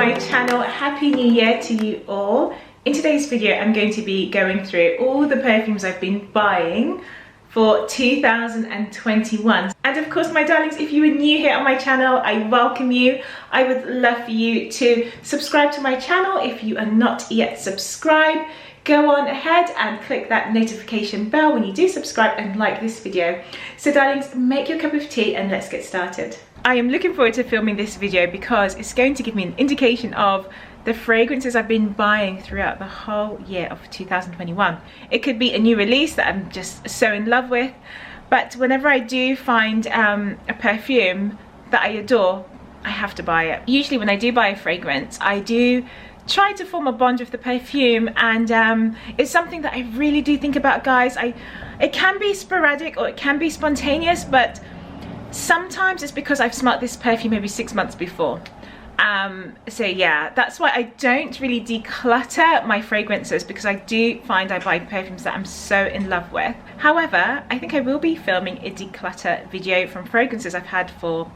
my channel. Happy New Year to you all. In today's video I'm going to be going through all the perfumes I've been buying for 2021. And of course, my darlings, if you are new here on my channel, I welcome you. I would love for you to subscribe to my channel if you are not yet subscribed. Go on ahead and click that notification bell when you do subscribe and like this video. So darlings, make your cup of tea and let's get started. I am looking forward to filming this video because it's going to give me an indication of the fragrances I've been buying throughout the whole year of 2021. It could be a new release that I'm just so in love with, but whenever I do find a perfume that I adore, I have to buy it. Usually when I do buy a fragrance, I do try to form a bond with the perfume, and it's something that I really do think about, guys. It can be sporadic or it can be spontaneous, but sometimes it's because I've smelled this perfume maybe 6 months before. So yeah, that's why I don't really declutter my fragrances, because I do find I buy perfumes that I'm so in love with. However, I think I will be filming a declutter video from fragrances I've had for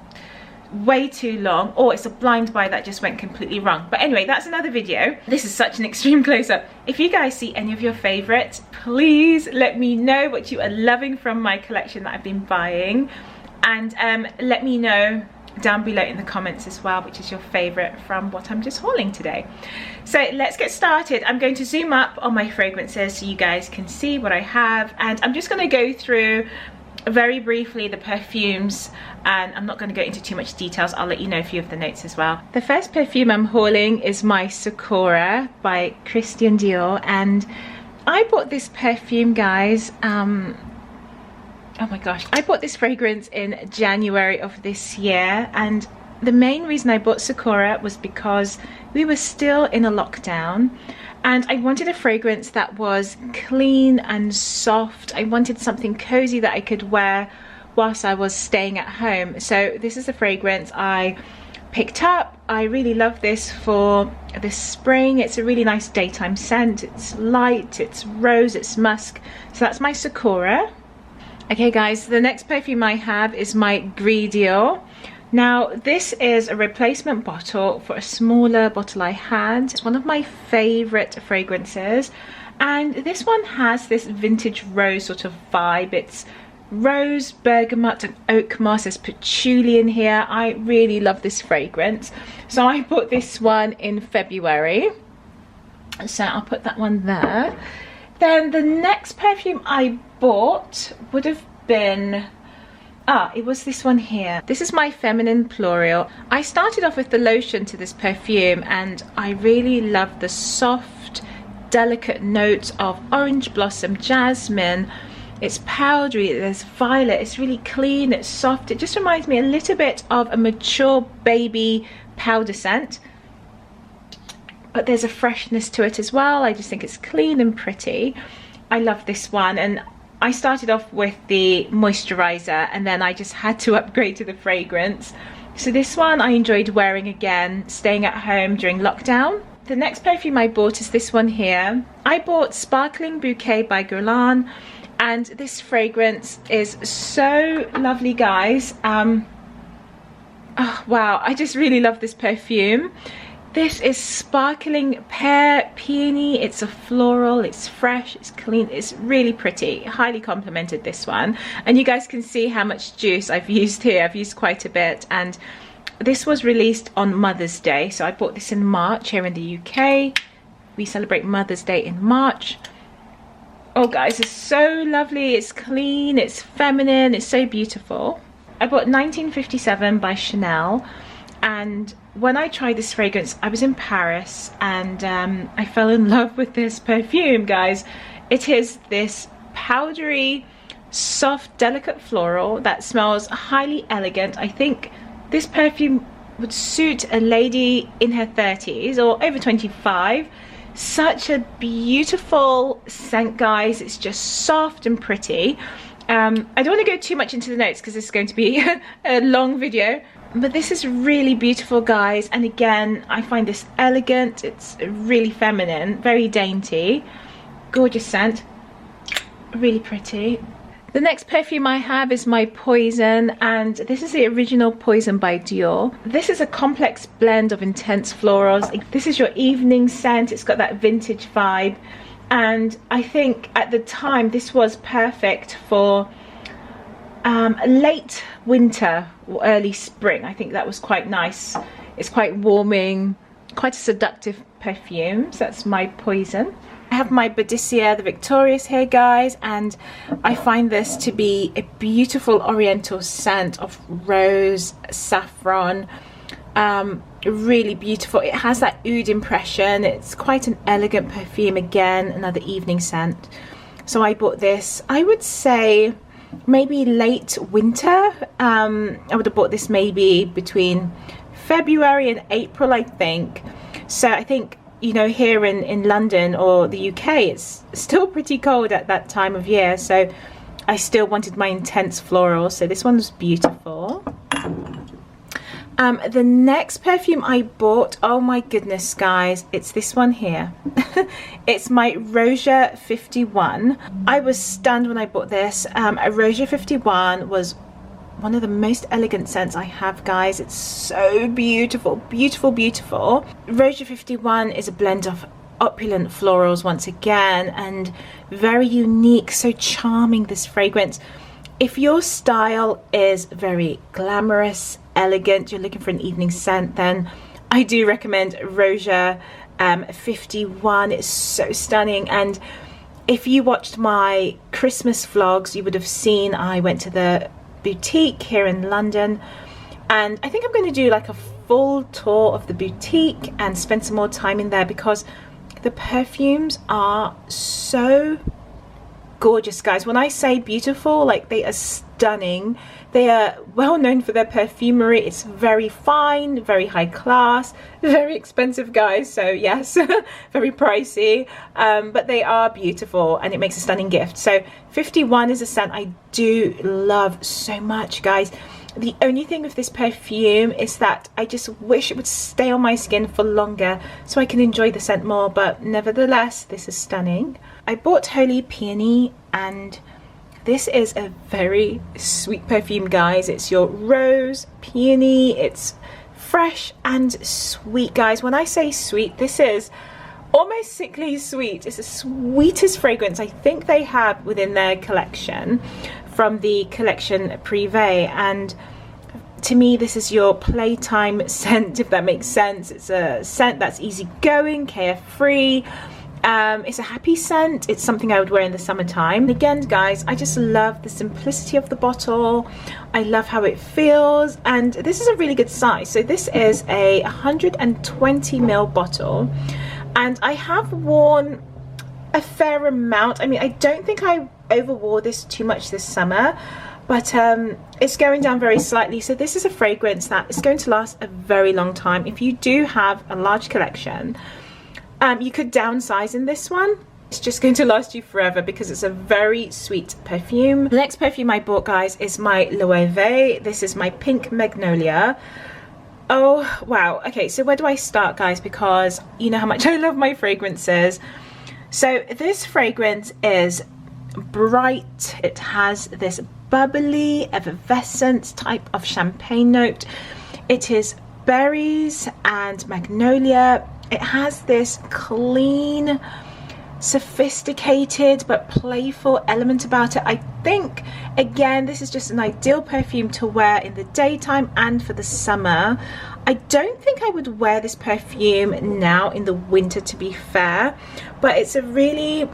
way too long, or it's a blind buy that just went completely wrong. But anyway, that's another video. This is such an extreme close-up. If you guys see any of your favorites, please let me know what you are loving from my collection that I've been buying, and let me know down below in the comments as well which is your favorite from what I'm just hauling today. So let's get started. I'm going to zoom up on my fragrances so you guys can see what I have, and I'm just going to go through very briefly the perfumes, and I'm not going to go into too much details. I'll let you know a few of the notes as well. The first perfume I'm hauling is my Sakura by Christian Dior, and I bought this perfume, guys, oh my gosh, I bought this fragrance in January of this year, and the main reason I bought Sakura was because we were still in a lockdown and I wanted a fragrance that was clean and soft. I wanted something cozy that I could wear whilst I was staying at home. So this is a fragrance I picked up. I really love this for this spring. It's a really nice daytime scent. It's light, it's rose, it's musk. So that's my Sakura. Okay guys, the next perfume I have is my Gris Dior. Now this is a replacement bottle for a smaller bottle I had. It's one of my favourite fragrances, and this one has this vintage rose sort of vibe. It's rose, bergamot and oak moss. There's patchouli in here. I really love this fragrance. So I bought this one in February. So I'll put that one there. Then the next perfume I bought would have been, it was this one here. This is my Feminin Pluriel. I started off with the lotion to this perfume, and I really love the soft, delicate notes of orange blossom, jasmine. It's powdery, there's violet, it's really clean, it's soft. It just reminds me a little bit of a mature baby powder scent, but there's a freshness to it as well. I just think it's clean and pretty. I love this one, and I started off with the moisturizer and then I just had to upgrade to the fragrance. So this one I enjoyed wearing again, staying at home during lockdown. The next perfume I bought is this one here. I bought Sparkling Bouquet by Guerlain, and this fragrance is so lovely, guys. Oh wow, I just really love this perfume. This is sparkling pear, peony. It's a floral, it's fresh, it's clean, it's really pretty. Highly complimented, this one. And you guys can see how much juice I've used here. I've used quite a bit, and this was released on Mother's Day. So I bought this in March here in the UK. We celebrate Mother's Day in March. Oh guys, it's so lovely, it's clean, it's feminine, it's so beautiful. I bought 1957 by Chanel, and when I tried this fragrance, I was in Paris, and I fell in love with this perfume, guys. It is this powdery, soft, delicate floral that smells highly elegant. I think this perfume would suit a lady in her 30s or over 25. Such a beautiful scent, guys. It's just soft and pretty. I don't want to go too much into the notes because this is going to be a long video, but this is really beautiful, guys. And again, I find this elegant. It's really feminine, very dainty, gorgeous scent, really pretty. The next perfume I have is my Poison, and this is the original Poison by Dior. This is a complex blend of intense florals. This is your evening scent. It's got that vintage vibe, and I think at the time this was perfect for late winter or early spring. I think that was quite nice. It's quite warming, quite a seductive perfume. So that's my Poison. I have my Boudicca the Victorious here, guys, and I find this to be a beautiful oriental scent of rose, saffron, really beautiful. It has that oud impression. It's quite an elegant perfume, again, another evening scent. So I bought this, I would say maybe late winter. I would have bought this maybe between February and April, I think. So I think, you know, here in London or the UK, it's still pretty cold at that time of year, so I still wanted my intense floral, so this one's beautiful. The next perfume I bought, oh my goodness, guys, it's this one here. It's my Roja 51. I was stunned when I bought this. A Roja 51 was one of the most elegant scents I have, guys. It's so beautiful, beautiful, beautiful. Roja 51 is a blend of opulent florals once again, and very unique, so charming, this fragrance. If your style is very glamorous, elegant, you're looking for an evening scent, then I do recommend Roja 51. It's so stunning. And if you watched my Christmas vlogs, you would have seen I went to the boutique here in London, and I think I'm going to do like a full tour of the boutique and spend some more time in there, because the perfumes are so gorgeous, guys. When I say beautiful, like, they are stunning. They are well known for their perfumery. It's very fine, very high class, very expensive, guys, so yes, very pricey, but they are beautiful, and it makes a stunning gift. So 51 is a scent I do love so much, guys. The only thing with this perfume is that I just wish it would stay on my skin for longer so I can enjoy the scent more, but nevertheless, this is stunning. I bought Holy Peony, and this is a very sweet perfume, guys. It's your rose, peony. It's fresh and sweet, guys. When I say sweet, this is almost sickly sweet. It's the sweetest fragrance I think they have within their collection, from the collection Privé. And to me, this is your playtime scent, if that makes sense. It's a scent that's easygoing, carefree. It's a happy scent. It's something I would wear in the summertime. Again, guys, I just love the simplicity of the bottle. I love how it feels, and this is a really good size. So this is a 120 ml bottle, and I have worn a fair amount. I mean, I don't think I overwore this too much this summer, but it's going down very slightly. So this is a fragrance that is going to last a very long time. If you do have a large collection, you could downsize in this one. It's just going to last you forever because it's a very sweet perfume. The next perfume I bought, guys, is my Loewe. This is my Pink Magnolia. Oh, wow. Okay, so where do I start, guys? Because you know how much I love my fragrances. So this fragrance is bright. It has this bubbly, effervescent type of champagne note. It is berries and magnolia. It has this clean, sophisticated but playful element about it. I think, again, this is just an ideal perfume to wear in the daytime and for the summer. I don't think I would wear this perfume now in the winter, to be fair, but it's a really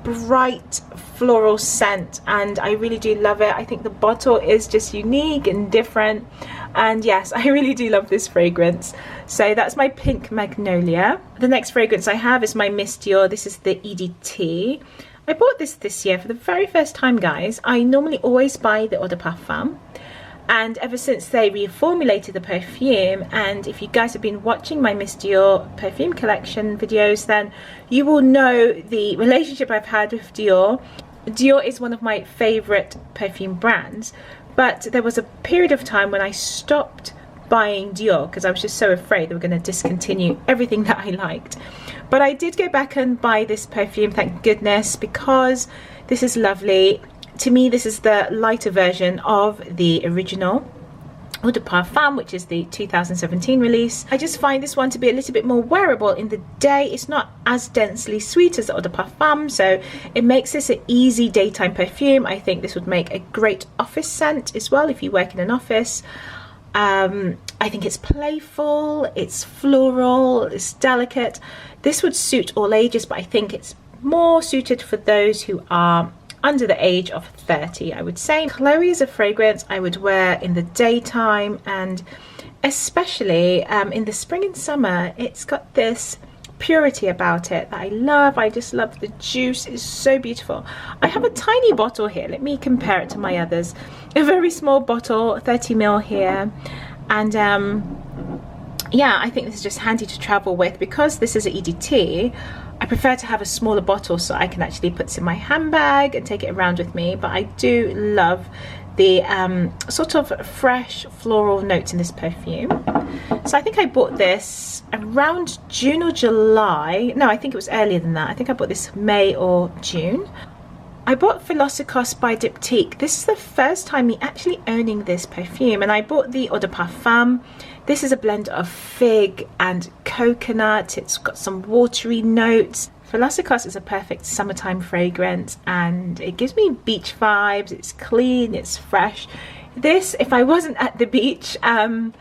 bright floral scent and I really do love it. I think the bottle is just unique and different, and yes, I really do love this fragrance. So that's my Pink Magnolia. The next fragrance I have is my Miss Dior. This is the EDT. I bought this year for the very first time, guys. I normally always buy the Eau de Parfum, and ever since they reformulated the perfume, and if you guys have been watching my Miss Dior perfume collection videos, then you will know the relationship I've had with Dior. Dior is one of my favorite perfume brands, but there was a period of time when I stopped buying Dior because I was just so afraid they were going to discontinue everything that I liked. But I did go back and buy this perfume, thank goodness, because this is lovely. To me, this is the lighter version of the original Eau de Parfum, which is the 2017 release. I just find this one to be a little bit more wearable in the day. It's not as densely sweet as the Eau de Parfum, so it makes this an easy daytime perfume. I think this would make a great office scent as well if you work in an office. I think it's playful, it's floral, it's delicate. This would suit all ages, but I think it's more suited for those who are under the age of 30, I would say. Chloe is a fragrance I would wear in the daytime, and especially in the spring and summer. It's got this purity about it that I love. I just love the juice. It's so beautiful. I have a tiny bottle here. Let me compare it to my others. A very small bottle, 30 ml here, and yeah, I think this is just handy to travel with. Because this is an EDT, I prefer to have a smaller bottle so I can actually put this in my handbag and take it around with me. But I do love the sort of fresh floral notes in this perfume. So I think I bought this around June or July. No, I think it was earlier than that. I think I bought this May or June. I bought Philosykos by Diptyque. This is the first time me actually owning this perfume, and I bought the Eau de Parfum. This is a blend of fig and coconut. It's got some watery notes. Philosykos is a perfect summertime fragrance, and it gives me beach vibes. It's clean, it's fresh. This, if I wasn't at the beach, then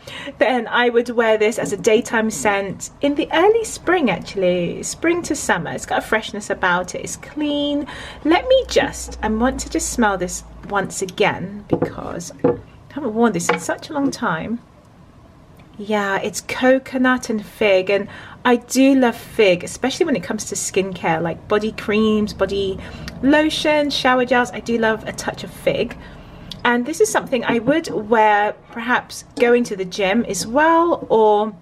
I would wear this as a daytime scent in the early spring, actually, spring to summer. It's got a freshness about it. It's clean. Let me just, I want to just smell this once again because I haven't worn this in such a long time. Yeah, it's coconut and fig, and I do love fig, especially when it comes to skincare, like body creams, body lotion, shower gels. I do love a touch of fig. And this is something I would wear perhaps going to the gym as well, or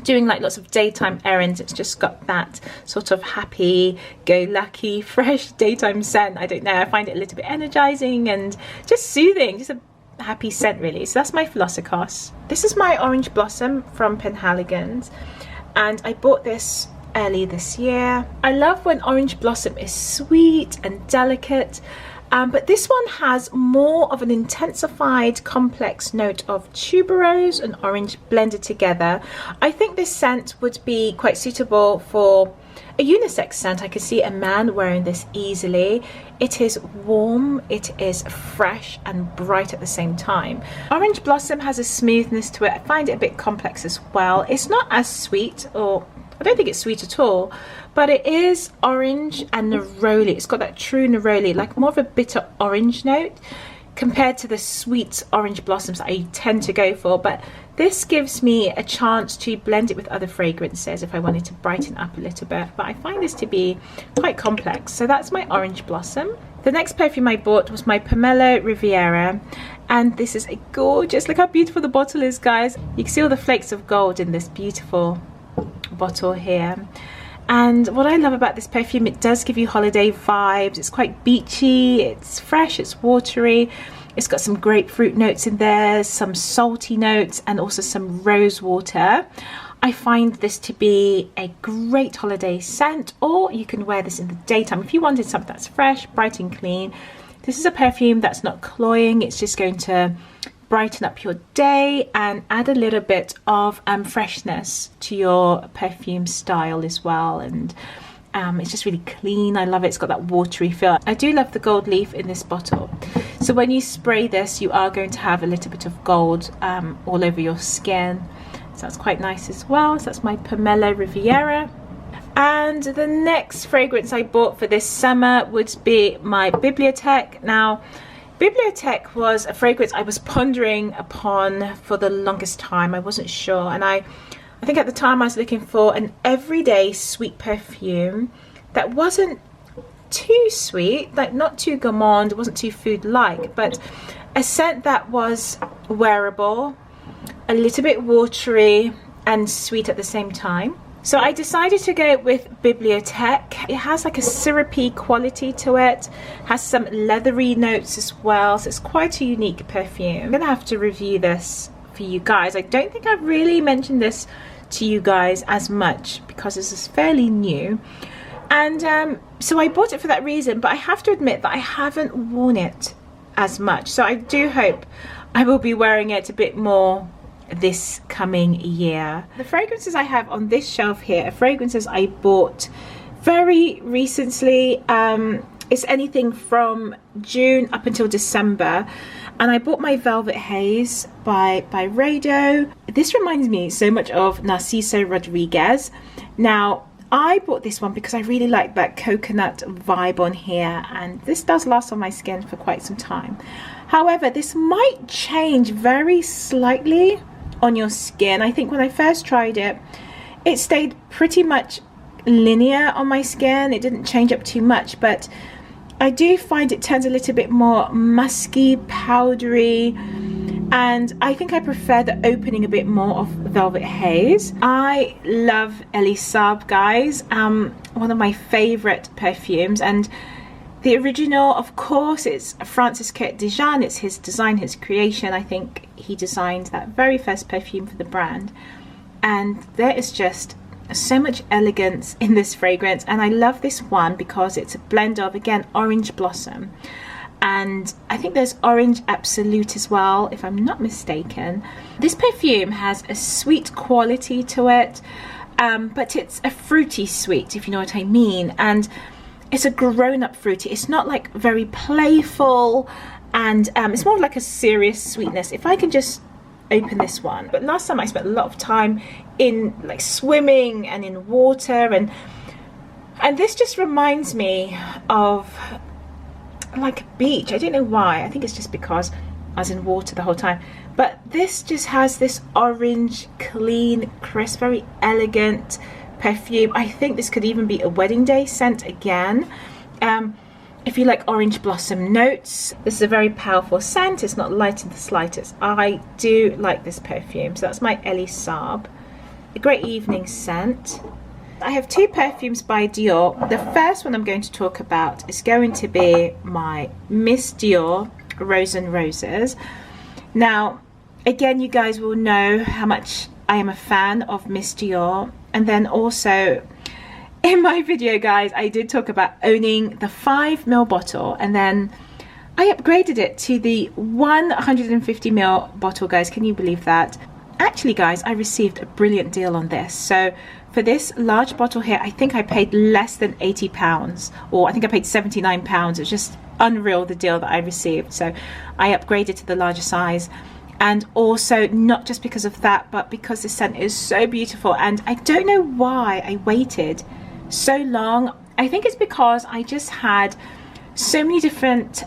doing like lots of daytime errands. It's just got that sort of happy go lucky fresh daytime scent. I don't know, I find it a little bit energizing and just soothing, just a happy scent really. So that's my Philosykos. This is my Orange Blossom from Penhaligon's, and I bought this early this year. I love when Orange Blossom is sweet and delicate. But this one has more of an intensified complex note of tuberose and orange blended together. I think this scent would be quite suitable for a unisex scent. I could see a man wearing this easily. It is warm, it is fresh and bright at the same time. Orange Blossom has a smoothness to it. I find it a bit complex as well. It's not as sweet, or I don't think it's sweet at all, but it is orange and neroli. It's got that true neroli, like more of a bitter orange note compared to the sweet Orange Blossoms that I tend to go for. But this gives me a chance to blend it with other fragrances if I wanted to brighten up a little bit. But I find this to be quite complex. So that's my Orange Blossom. The next perfume I bought was my Pomelo Riviera, and this is a gorgeous, look how beautiful the bottle is, guys. You can see all the flakes of gold in this beautiful bottle here. And what I love about this perfume, it does give you holiday vibes. It's quite beachy, it's fresh, it's watery. It's got some grapefruit notes in there, some salty notes, and also some rose water. I find this to be a great holiday scent, or you can wear this in the daytime if you wanted something that's fresh, bright and clean. This is a perfume that's not cloying. It's just going to brighten up your day and add a little bit of freshness to your perfume style as well. And it's just really clean. I love it. It's got that watery feel. I do love the gold leaf in this bottle. So when you spray this, you are going to have a little bit of gold all over your skin. So that's quite nice as well. So that's my Pomelo Riviera. And the next fragrance I bought for this summer would be my Bibliotheque. Now, Bibliotheque was a fragrance I was pondering upon for the longest time. I wasn't sure, and I think at the time I was looking for an everyday sweet perfume that wasn't too sweet, like not too gourmand, wasn't too food-like, but a scent that was wearable, a little bit watery and sweet at the same time. So I decided to go with Bibliotheque. It has like a syrupy quality to it, has some leathery notes as well, so it's quite a unique perfume. I'm gonna have to review this for you guys. I don't think I've really mentioned this to you guys as much because this is fairly new. And so I bought it for that reason, but I have to admit that I haven't worn it as much. So I do hope I will be wearing it a bit more this coming year. The fragrances I have on this shelf here are fragrances I bought very recently. It's anything from June up until December. And I bought my Velvet Haze by Regal. This reminds me so much of Narciso Rodriguez. Now, I bought this one because I really like that coconut vibe on here, and this does last on my skin for quite some time. However, this might change very slightly on your skin. I think when I first tried it, it stayed pretty much linear on my skin. It didn't change up too much, but I do find it turns a little bit more musky, powdery, and I think I prefer the opening a bit more of Velvet Haze. I love Elie Saab, guys. One of my favorite perfumes, and the original, of course, it's Francis Kurt Dejean. It's his design, his creation. I think he designed that very first perfume for the brand, and there is just so much elegance in this fragrance. And I love this one because it's a blend of, again, orange blossom, and I think there's orange absolute as well, if I'm not mistaken. This perfume has a sweet quality to it, but it's a fruity sweet, if you know what I mean, and it's a grown-up fruity. It's not like very playful, and it's more like a serious sweetness. If I can just open this one. But last time I spent a lot of time in like swimming and in water, and this just reminds me of like a beach. I don't know why. I think it's just because I was in water the whole time. But this just has this orange, clean, crisp, very elegant perfume. I think this could even be a wedding day scent again. If you like orange blossom notes, this is a very powerful scent. It's not light in the slightest. I do like this perfume. So that's my Elie Saab. A great evening scent. I have two perfumes by Dior. The first one I'm going to talk about is going to be my Miss Dior Rosen Roses. Now, again, you guys will know how much I am a fan of Miss Dior. And then also, in my video, guys, I did talk about owning the 5ml bottle, and then I upgraded it to the 150ml bottle, guys. Can you believe that? Actually, guys, I received a brilliant deal on this. So for this large bottle here, I think I paid less than £80, or I think I paid £79. It's just unreal, the deal that I received. So I upgraded to the larger size. And also, not just because of that, but because the scent is so beautiful. And I don't know why I waited so long. I think it's because I just had so many different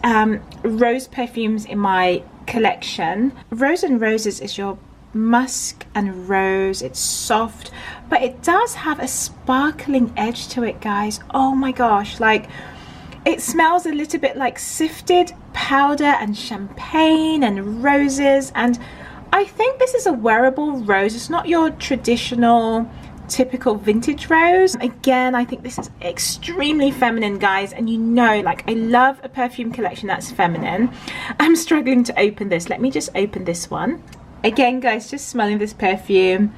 rose perfumes in my collection. Rosen Roses is your musk and rose. It's soft, but it does have a sparkling edge to it, guys. Oh my gosh, like it smells a little bit like sifted powder and champagne and roses. And I think this is a wearable rose. It's not your traditional typical vintage rose. Again, I think this is extremely feminine, guys, and you know, like, I love a perfume collection that's feminine. I'm struggling to open this. Let me just open this one. Again, guys, just smelling this perfume,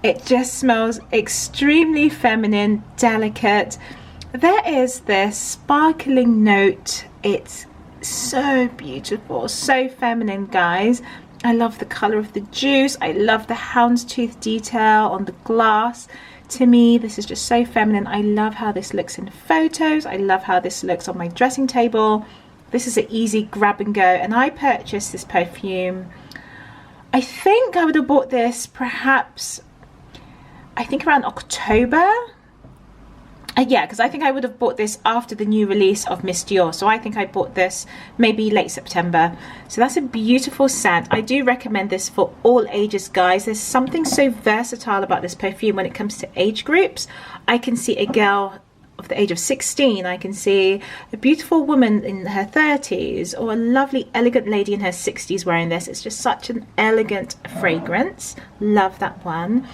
it just smells extremely feminine, delicate. There is this sparkling note. It's so beautiful, so feminine, guys. I love the color of the juice. I love the houndstooth detail on the glass. To me, this is just so feminine. I love how this looks in photos. I love how this looks on my dressing table. This is an easy grab and go, and I purchased this perfume. I think I would have bought this perhaps, I think around October. Yeah, because I think I would have bought this after the new release of Miss Dior. So I think I bought this maybe late September. So that's a beautiful scent. I do recommend this for all ages, guys. There's something so versatile about this perfume when it comes to age groups. I can see a girl of the age of 16. I can see a beautiful woman in her 30s, or a lovely, elegant lady in her 60s wearing this. It's just such an elegant fragrance. Love that one.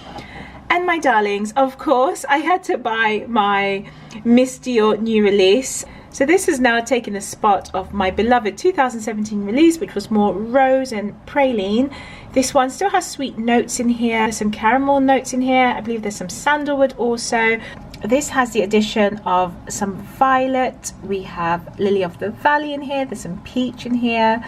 And my darlings, of course, I had to buy my Miss Dior new release. So this has now taken the spot of my beloved 2017 release, which was more rose and praline. This one still has sweet notes in here, some caramel notes in here. I believe there's some sandalwood also. This has the addition of some violet, we have lily of the valley in here, there's some peach in here,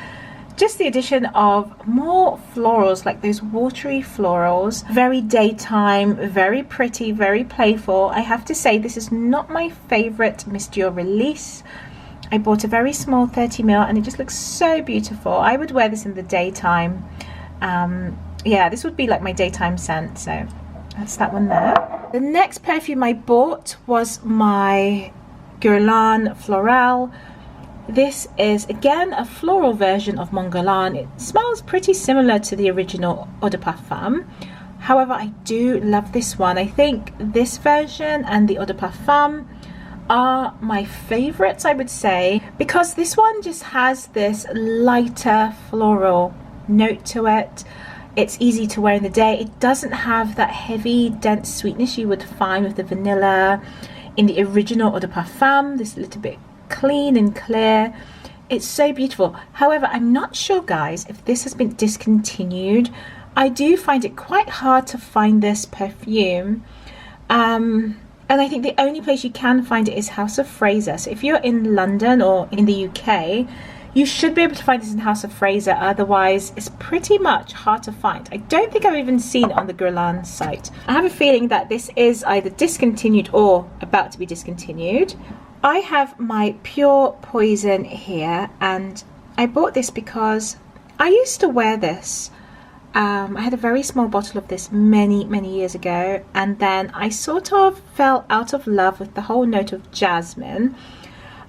just the addition of more florals, like those watery florals. Very daytime, very pretty, very playful. I have to say this is not my favorite Miss Dior release. I bought a very small 30ml and it just looks so beautiful. I would wear this in the daytime. Yeah, this would be like my daytime scent, so that's that one there. The next perfume I bought was my Guerlain Florale. This is again a floral version of Mon Guerlain. It smells pretty similar to the original Eau de Parfum. However, I do love this one. I think this version and the Eau de Parfum are my favorites, I would say, because this one just has this lighter floral note to it. It's easy to wear in the day. It doesn't have that heavy, dense sweetness you would find with the vanilla in the original Eau de Parfum. This little bit clean and clear. It's so beautiful. However, I'm not sure, guys, if this has been discontinued. I do find it quite hard to find this perfume. And I think the only place you can find it is House of Fraser. So if you're in London or in the UK, you should be able to find this in House of Fraser, otherwise it's pretty much hard to find. I don't think I've even seen it on the Guerlain site. I have a feeling that this is either discontinued or about to be discontinued. I have my Pure Poison here, and I bought this because I used to wear this. I had a very small bottle of this many years ago, and then I sort of fell out of love with the whole note of jasmine.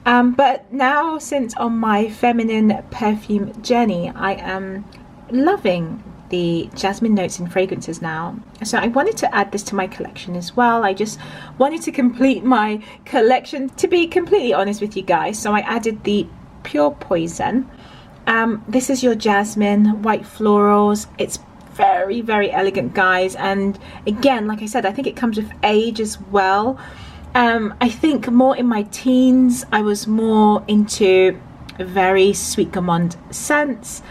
But now, since on my feminine perfume journey, I am loving the jasmine notes and fragrances now. So I wanted to add this to my collection as well. I just wanted to complete my collection, to be completely honest with you guys. So I added the Pure Poison. This is your jasmine, white florals. It's very elegant, guys. And again, like I said, I think it comes with age as well. I think more in my teens, I was more into very sweet gourmand scents.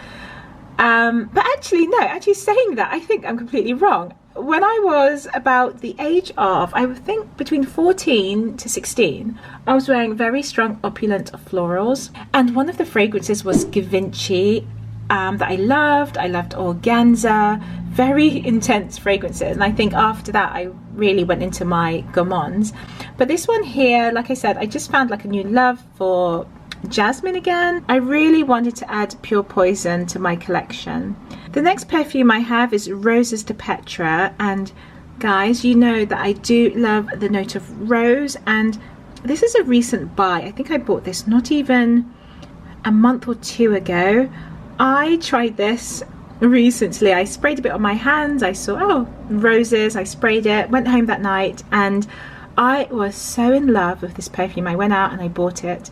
But actually, no, actually saying that, I think I'm completely wrong. When I was about the age of, I would think between 14 to 16, I was wearing very strong opulent florals. And one of the fragrances was Givenchy that I loved. I loved Organza, very intense fragrances. And I think after that, I really went into my gourmands. But this one here, like I said, I just found like a new love for jasmine again. I really wanted to add Pure Poison to my collection. The next perfume I have is Roses de Petra, and guys, you know that I do love the note of rose, and this is a recent buy. I think I bought this not even a month or two ago. I tried this recently. I sprayed a bit on my hands. I saw, oh, roses. I sprayed it, went home that night, and I was so in love with this perfume. I went out and I bought it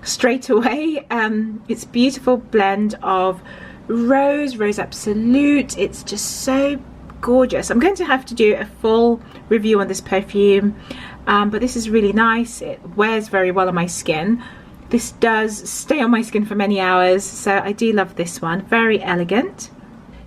straight away. It's a beautiful blend of rose absolute. It's just so gorgeous. I'm going to have to do a full review on this perfume, but this is really nice. It wears very well on my skin. This does stay on my skin for many hours, so I do love this one. Very elegant.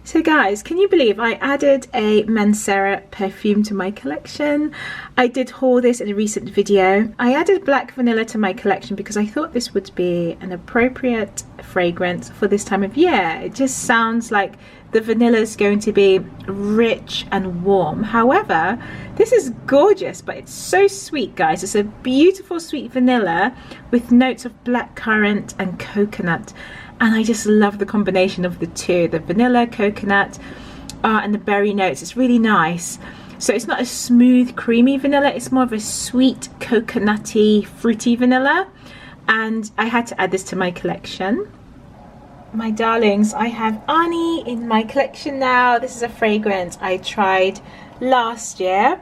So guys, can you believe I added a Mancera perfume to my collection? I did haul this in a recent video. I added black vanilla to my collection because I thought this would be an appropriate fragrance for this time of year. It just sounds like the vanilla is going to be rich and warm. However, this is gorgeous, but it's so sweet, guys. It's a beautiful sweet vanilla with notes of blackcurrant and coconut. And I just love the combination of the two, the vanilla, coconut, and the berry notes. It's really nice. So it's not a smooth, creamy vanilla. It's more of a sweet, coconutty, fruity vanilla. And I had to add this to my collection. My darlings, I have Ani in my collection now. This is a fragrance I tried last year.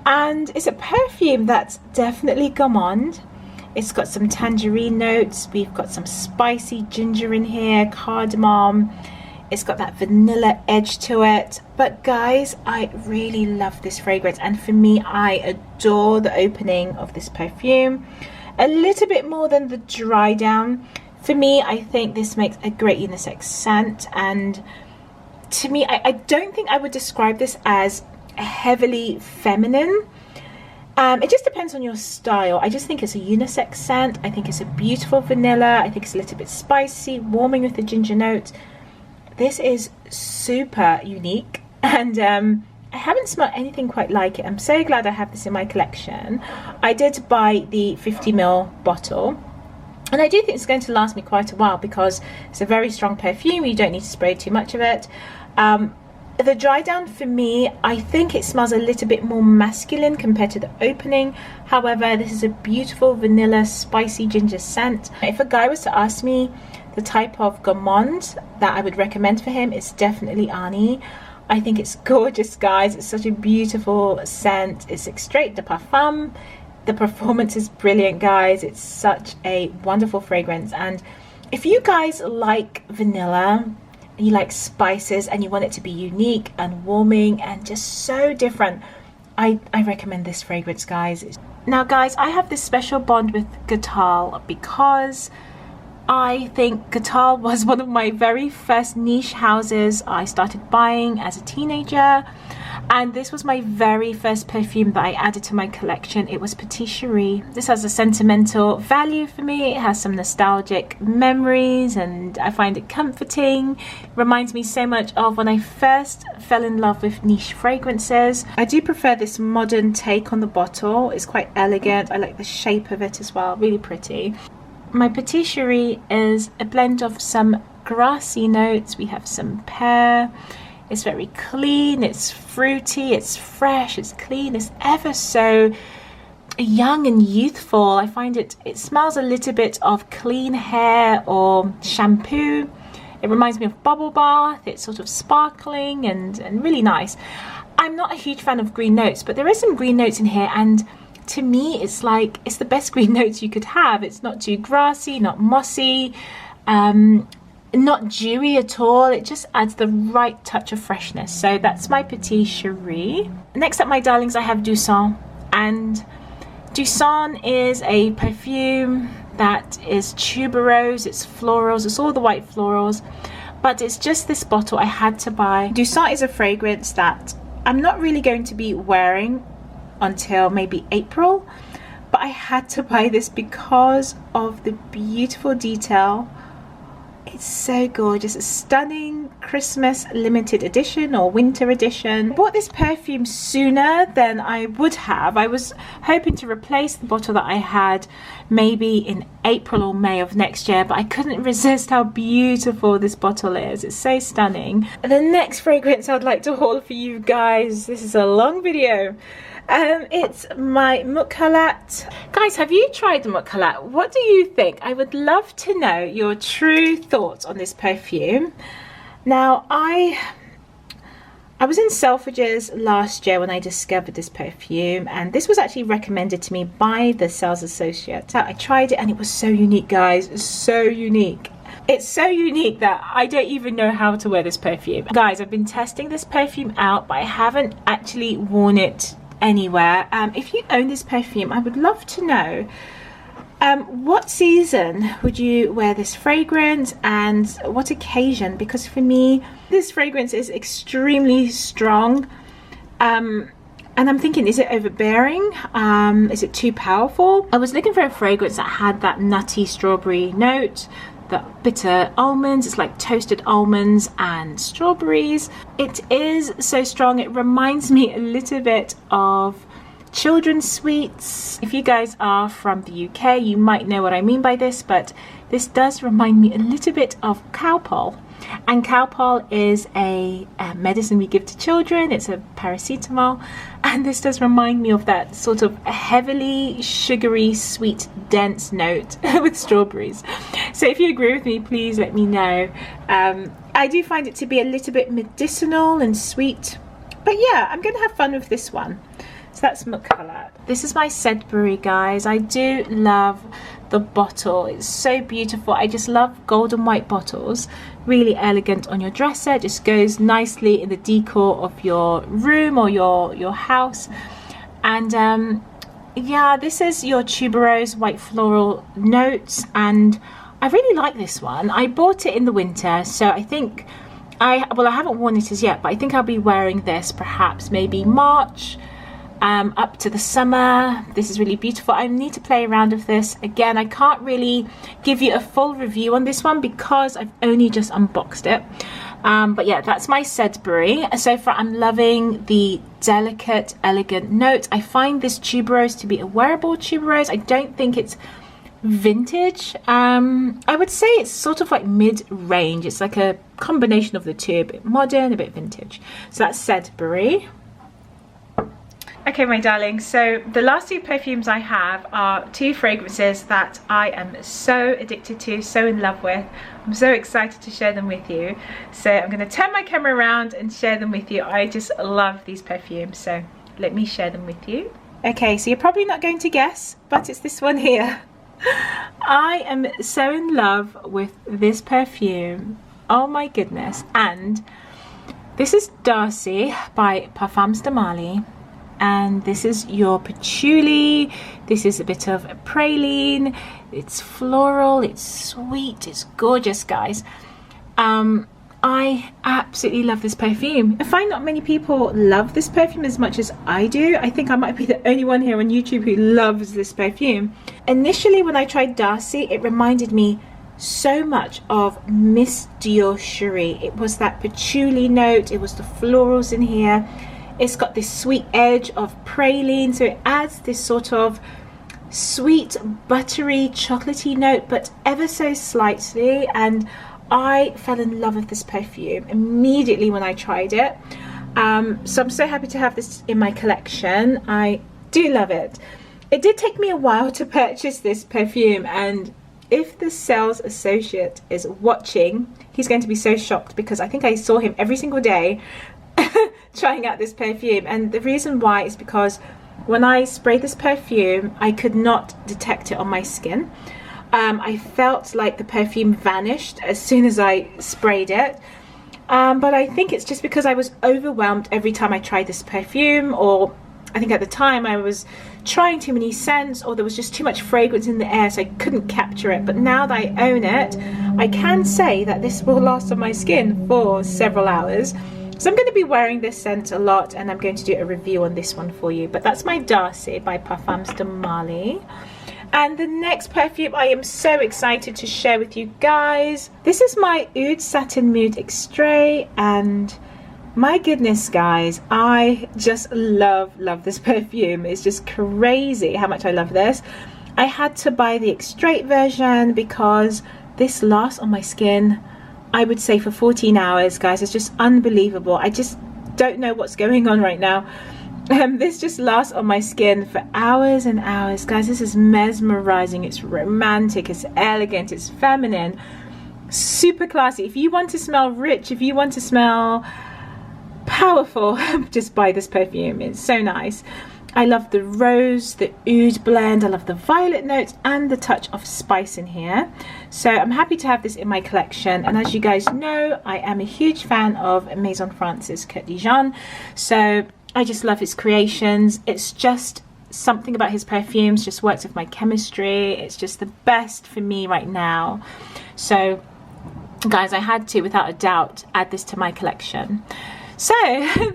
And it's a perfume that's definitely gourmand. It's got some tangerine notes. We've got some spicy ginger in here, cardamom. It's got that vanilla edge to it. But guys, I really love this fragrance. And for me, I adore the opening of this perfume. A little bit more than the dry down. For me, I think this makes a great unisex scent. And to me, I don't think I would describe this as heavily feminine. It just depends on your style. I just think it's a unisex scent. I think it's a beautiful vanilla. I think it's a little bit spicy, warming with the ginger note. This is super unique, and I haven't smelled anything quite like it. I'm so glad I have this in my collection. I did buy the 50ml bottle, and I do think it's going to last me quite a while because it's a very strong perfume. You don't need to spray too much of it. The dry down for me, I think it smells a little bit more masculine compared to the opening. However, this is a beautiful vanilla spicy ginger scent. If a guy was to ask me the type of gourmand that I would recommend for him, it's definitely Arnie. I think it's gorgeous, guys. It's such a beautiful scent. It's extrait de parfum. The performance is brilliant, guys. It's such a wonderful fragrance. And if you guys like vanilla, you like spices, and you want it to be unique and warming and just so different, I recommend this fragrance, guys. Now, guys, I have this special bond with Guerlain because I think Guerlain was one of my very first niche houses I started buying as a teenager, and this was my very first perfume that I added to my collection. It was Petit Chéri. This has a sentimental value for me. It has some nostalgic memories, and I find it comforting. It reminds me so much of when I first fell in love with niche fragrances. I do prefer this modern take on the bottle. It's quite elegant. I like the shape of it as well, really pretty. My Petit Chéri is a blend of some grassy notes. We have some pear. It's very clean, it's fruity, it's fresh, it's clean, it's ever so young and youthful. I find it smells a little bit of clean hair or shampoo. It reminds me of bubble bath. It's sort of sparkling and really nice. I'm not a huge fan of green notes, but there is some green notes in here, and to me it's like it's the best green notes you could have. It's not too grassy, not mossy, not dewy at all. It just adds the right touch of freshness. So that's my Petit Chéri. Next up, my darlings, I have Dussel. And Dussel is a perfume that is tuberose, it's florals, it's all the white florals, but it's just this bottle I had to buy. Dussel is a fragrance that I'm not really going to be wearing until maybe April, but I had to buy this because of the beautiful detail. It's so gorgeous. A stunning Christmas limited edition or winter edition. I bought this perfume sooner than I would have. I was hoping to replace the bottle that I had maybe in April or May of next year, but I couldn't resist how beautiful this bottle is. It's so stunning. The next fragrance I'd like to haul for you guys, this is a long video. It's my Mukhallet. Guys, have you tried the Mukhallet? What do you think? I would love to know your true thoughts on this perfume. Now, I was in Selfridges last year when I discovered this perfume, and this was actually recommended to me by the sales associate. I tried it and it was so unique, guys. It's so unique. It's so unique that I don't even know how to wear this perfume. Guys, I've been testing this perfume out, but I haven't actually worn it anywhere. If you own this perfume, I would love to know what season would you wear this fragrance and what occasion, because for me this fragrance is extremely strong, and I'm thinking, is it overbearing? Is it too powerful? I was looking for a fragrance that had that nutty strawberry note, the bitter almonds. It's like toasted almonds and strawberries. It is so strong. It reminds me a little bit of children's sweets. If you guys are from the UK, you might know what I mean by this, but this does remind me a little bit of Cowpole. And Cowpole is a medicine we give to children. It's a paracetamol, and this does remind me of that sort of heavily sugary, sweet, dense note with strawberries. So if you agree with me, please let me know. I do find it to be a little bit medicinal and sweet, but yeah, I'm gonna have fun with this one. So that's Mukhallet. This is my Sedbury, guys. I do love the bottle. It's so beautiful. I just love golden white bottles. Really elegant on your dresser. Just goes nicely in the decor of your room or your house. And yeah, this is your tuberose white floral notes, and I really like this one. I bought it in the winter, so I think I haven't worn it as yet, but I think I'll be wearing this perhaps maybe March. up to the summer. This is really beautiful. I need to play around with this again. I can't really give you a full review on this one because I've only just unboxed it. But yeah, that's my Sedbury. So far I'm loving the delicate, elegant note. I find this tuberose to be a wearable tuberose. I don't think it's vintage. I would say it's sort of like mid-range. It's like a combination of the two, a bit modern, a bit vintage. So that's Sedbury. Okay, my darling, so the last two perfumes I have are two fragrances that I am so addicted to, so in love with. I'm so excited to share them with you. So I'm going to turn my camera around and share them with you. I just love these perfumes, so let me share them with you. Okay, so you're probably not going to guess, but it's this one here. I am so in love with this perfume. Oh my goodness. And this is Darcy by Parfums de Marly. And this is your patchouli. This is a bit of a praline. It's floral, it's sweet, it's gorgeous, guys. I absolutely love this perfume. I find not many people love this perfume as much as I do. I think I might be the only one here on YouTube who loves this perfume. Initially, when I tried Darcy, it reminded me so much of Miss Dior Cherie. It was that patchouli note, it was the florals in here. It's got this sweet edge of praline, so it adds this sort of sweet, buttery, chocolatey note, but ever so slightly. And I fell in love with this perfume immediately when I tried it. So I'm so happy to have this in my collection. I do love it. It did take me a while to purchase this perfume, and if the sales associate is watching, he's going to be so shocked because I think I saw him every single day trying out this perfume. And the reason why is because when I sprayed this perfume, I could not detect it on my skin. I felt like the perfume vanished as soon as I sprayed it. But I think it's just because I was overwhelmed every time I tried this perfume, or I think at the time I was trying too many scents, or there was just too much fragrance in the air, so I couldn't capture it. But now that I own it, I can say that this will last on my skin for several hours. So I'm going to be wearing this scent a lot, and I'm going to do a review on this one for you. But that's my Darcy by Parfums de Marly. And the next perfume I am so excited to share with you guys. This is my Oud Satin Mood Extrait, and my goodness, guys, I just love this perfume. It's just crazy how much I love this. I had to buy the Extrait version because this lasts on my skin, I would say, for 14 hours, guys. It's just unbelievable. I just don't know what's going on right now. This just lasts on my skin for hours and hours, guys. This is mesmerizing. It's romantic, it's elegant, it's feminine, super classy. If you want to smell rich, if you want to smell powerful, just buy this perfume. It's so nice. I love the rose, the oud blend. I love the violet notes and the touch of spice in here. So I'm happy to have this in my collection. And as you guys know, I am a huge fan of Maison France's Coeur de Jean. So I just love his creations. It's just something about his perfumes just works with my chemistry. It's just the best for me right now. So guys, I had to, without a doubt, add this to my collection. So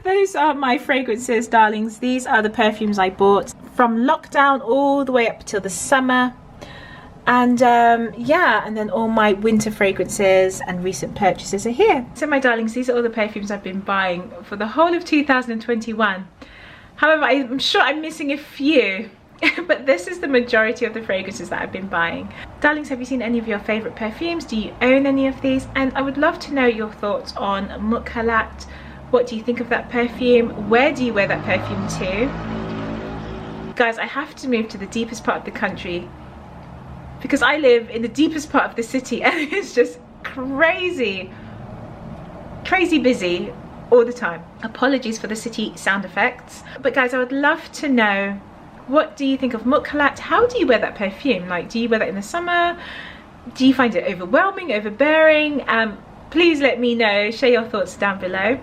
those are my fragrances, darlings. These are the perfumes I bought from lockdown all the way up till the summer. And yeah, and then all my winter fragrances and recent purchases are here. So my darlings, these are all the perfumes I've been buying for the whole of 2021. However, I'm sure I'm missing a few, but this is the majority of the fragrances that I've been buying. Darlings, have you seen any of your favorite perfumes? Do you own any of these? And I would love to know your thoughts on Mukhallet. What do you think of that perfume? Where do you wear that perfume to? Guys, I have to move to the deepest part of the country because I live in the deepest part of the city, and it's just crazy busy all the time. Apologies for the city sound effects. But guys, I would love to know, what do you think of Mukhallet? How do you wear that perfume? Like, do you wear that in the summer? Do you find it overwhelming, overbearing? Please let me know. Share your thoughts down below.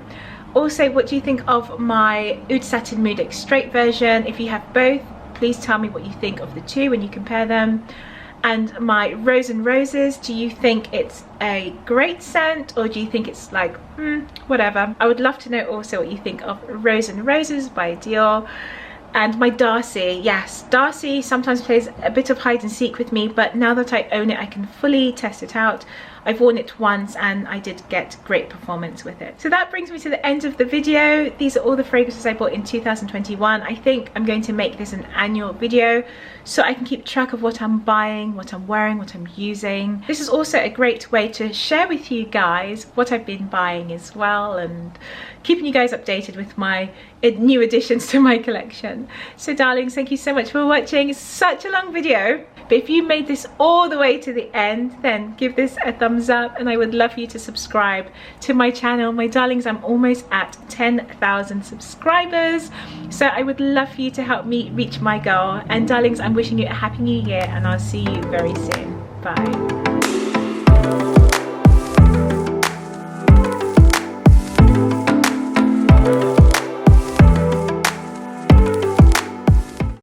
Also, what do you think of my Oud Satin Mood Extrait version? If you have both, please tell me what you think of the two when you compare them. And my Rosen Roses, do you think it's a great scent, or do you think it's like, whatever? I would love to know also what you think of Rosen Roses by Dior. And my Darcy, yes, Darcy sometimes plays a bit of hide and seek with me, but now that I own it, I can fully test it out. I've worn it once and I did get great performance with it. So that brings me to the end of the video. These are all the fragrances I bought in 2021. I think I'm going to make this an annual video so I can keep track of what I'm buying, what I'm wearing, what I'm using. This is also a great way to share with you guys what I've been buying as well, and keeping you guys updated with my new additions to my collection. So darlings, thank you so much for watching. It's such a long video, but if you made this all the way to the end, then give this a thumbs up, and I would love for you to subscribe to my channel. My darlings, I'm almost at 10,000 subscribers, so I would love for you to help me reach my goal. And darlings, I'm wishing you a happy new year, and I'll see you very soon. Bye.